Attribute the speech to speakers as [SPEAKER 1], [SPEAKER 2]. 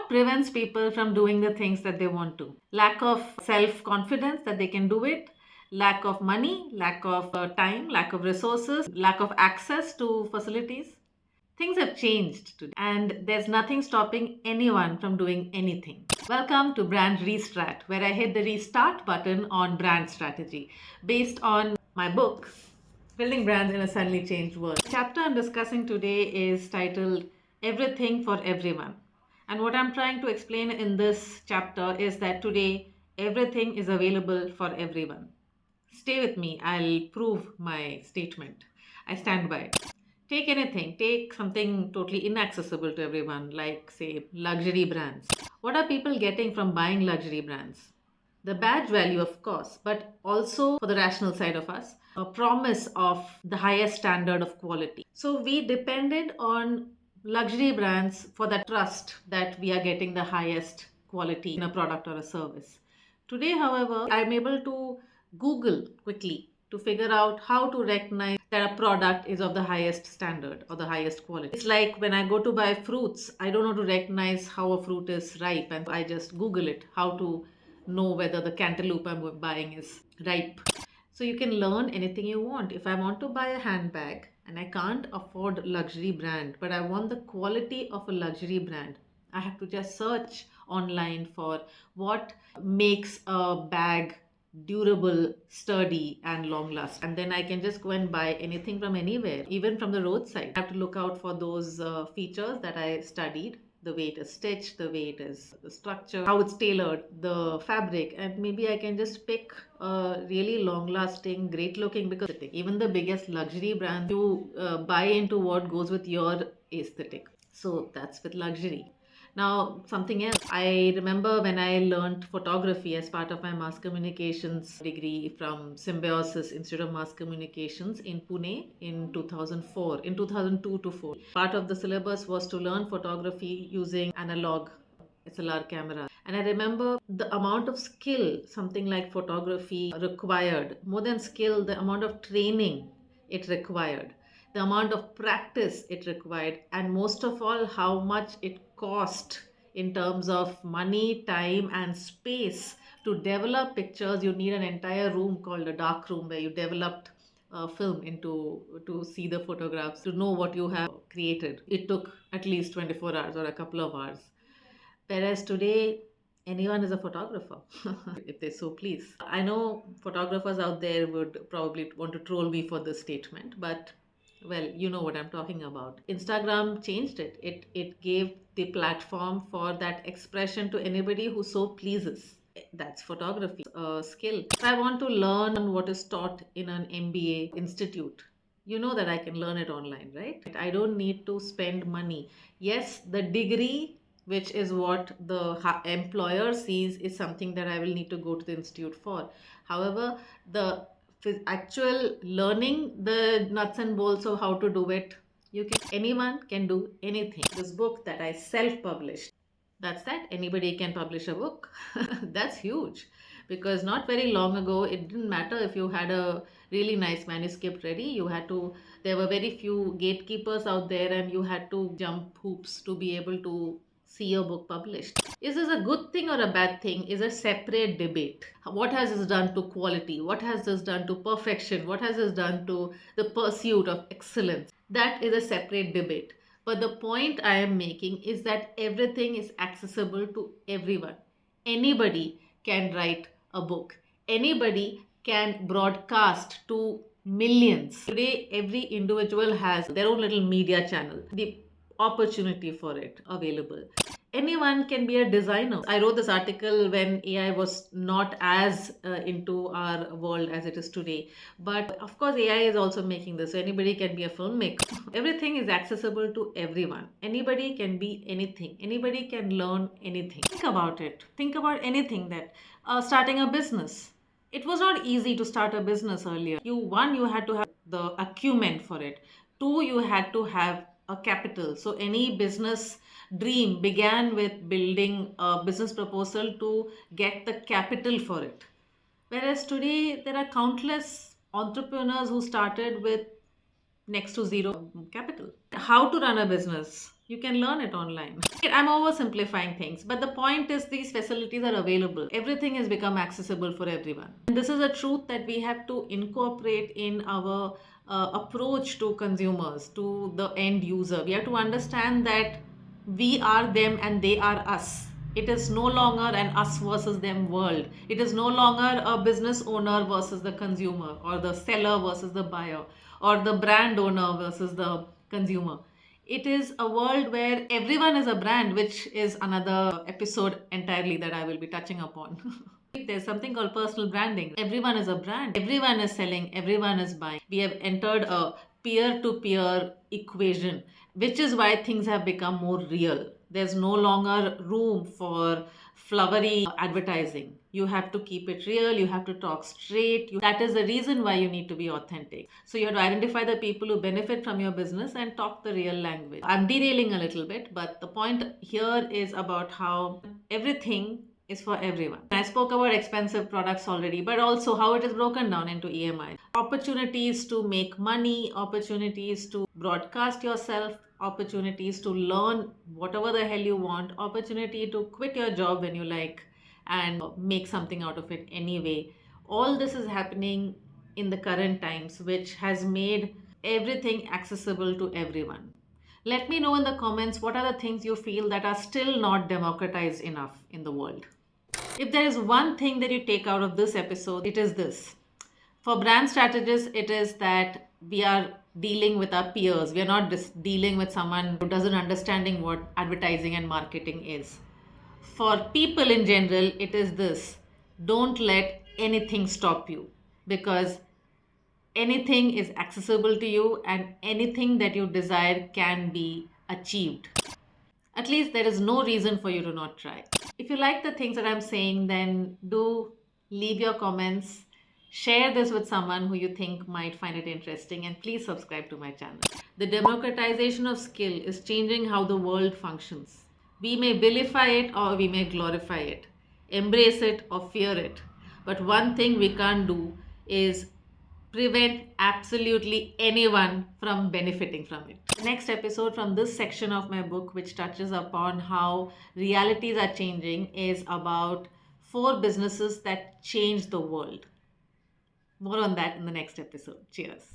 [SPEAKER 1] What prevents people from doing the things that they want to? Lack of self confidence that they can do it, lack of money, lack of time, lack of resources, lack of access to facilities. Things have changed today, and there's nothing stopping anyone from doing anything. Welcome to Brand Restart, where I hit the restart button on brand strategy based on my book, Building Brands in a Suddenly Changed World. The chapter I'm discussing today is titled Everything for Everyone. And what I'm trying to explain in this chapter is that today everything is available for everyone. Stay with me, I'll prove my statement. I stand by it. Take anything, take something totally inaccessible to everyone, like, say, luxury brands. What are people getting from buying luxury brands? The badge value, of course, but also for the rational side of us, a promise of the highest standard of quality. So we depended on luxury brands for the trust that we are getting the highest quality in a product or a service. Today, however, I'm able to Google quickly to figure out how to recognize that a product is of the highest standard or the highest quality. It's like when I go to buy fruits, I don't know to recognize how a fruit is ripe, and I just Google it how to know whether the cantaloupe I'm buying is ripe. So you can learn anything you want. If I want to buy a handbag and I can't afford luxury brand, but I want the quality of a luxury brand, I have to just search online for what makes a bag durable, sturdy, and long lasting. And then I can just go and buy anything from anywhere, even from the roadside. I have to look out for those features that I studied, the way it is stitched, the way it is the structure, how it's tailored, the fabric, and maybe I can just pick a really long lasting, great looking, because even the biggest luxury brands, you buy into what goes with your aesthetic. So that's with luxury. Now, something else. I remember when I learned photography as part of my mass communications degree from Symbiosis Institute of Mass Communications in Pune in 2004, in 2002 to 4. Part of the syllabus was to learn photography using analog SLR camera. And I remember the amount of skill something like photography required, more than skill, the amount of training it required, the amount of practice it required, and most of all, how much it cost in terms of money, time, and space to develop pictures. You need an entire room called a dark room where you developed film into to see the photographs, to know what you have created. It took at least 24 hours or a couple of hours. Whereas today, anyone is a photographer, if they so please. I know photographers out there would probably want to troll me for this statement, but well, you know what I'm talking about. Instagram changed it. It gave the platform for that expression to anybody who so pleases. That's photography, a skill. If I want to learn what is taught in an MBA institute, you know that I can learn it online, right? I don't need to spend money. Yes, the degree, which is what the employer sees, is something that I will need to go to the institute for. However, the actual learning the nuts and bolts of how to do it, anyone can do anything. This book that I self-published, that's that. Anybody can publish a book. That's huge. Because not very long ago, it didn't matter if you had a really nice manuscript ready. There were very few gatekeepers out there, and you had to jump hoops to be able to see your book published. Is this a good thing or a bad thing is a separate debate. What has this done to quality? What has this done to perfection? What has this done to the pursuit of excellence? That is a separate debate. But the point I am making is that everything is accessible to everyone. Anybody can write a book. Anybody can broadcast to millions. Today, every individual has their own little media channel. The opportunity for it available. Anyone can be a designer. I wrote this article when AI was not as into our world as it is today. But of course, AI is also making this. So anybody can be a filmmaker. Everything is accessible to everyone. Anybody can be anything. Anybody can learn anything. Think about it. Think about anything that starting a business. It was not easy to start a business earlier. You had to have the acumen for it. Two, you had to have a capital. So any business dream began with building a business proposal to get the capital for it. Whereas today, there are countless entrepreneurs who started with next to zero capital. How to run a business? You can learn it online. I'm oversimplifying things, but the point is these facilities are available. Everything has become accessible for everyone. And this is a truth that we have to incorporate in our approach to consumers, to the end user. We have to understand that we are them and they are us. It is no longer an us versus them world. It is no longer a business owner versus the consumer, or the seller versus the buyer, or the brand owner versus the consumer. It is a world where everyone is a brand, which is another episode entirely that I will be touching upon. There's something called personal branding. Everyone is a brand. Everyone is selling. Everyone is buying. We have entered a peer to peer equation, which is why things have become more real. There's no longer room for flowery advertising. You have to keep it real. You have to talk straight. That is the reason why you need to be authentic. So you have to identify the people who benefit from your business and talk the real language. I'm derailing a little bit, but the point here is about how everything is for everyone. I spoke about expensive products already, but also how it is broken down into EMI. Opportunities to make money, opportunities to broadcast yourself, opportunities to learn whatever the hell you want, opportunity to quit your job when you like and make something out of it anyway. All this is happening in the current times, which has made everything accessible to everyone. Let me know in the comments what are the things you feel that are still not democratized enough in the world. If there is one thing that you take out of this episode, it is this. For brand strategists, it is that we are dealing with our peers. We are not just dealing with someone who doesn't understanding what advertising and marketing is. For people in general, it is this. Don't let anything stop you, because anything is accessible to you and anything that you desire can be achieved. At least there is no reason for you to not try. If you like the things that I'm saying, then do leave your comments, share this with someone who you think might find it interesting, and please subscribe to my channel. The democratization of skill is changing how the world functions. We may vilify it or we may glorify it, embrace it or fear it. But one thing we can't do is prevent absolutely anyone from benefiting from it. The next episode from this section of my book, which touches upon how realities are changing, is about 4 businesses that change the world. More on that in the next episode. Cheers.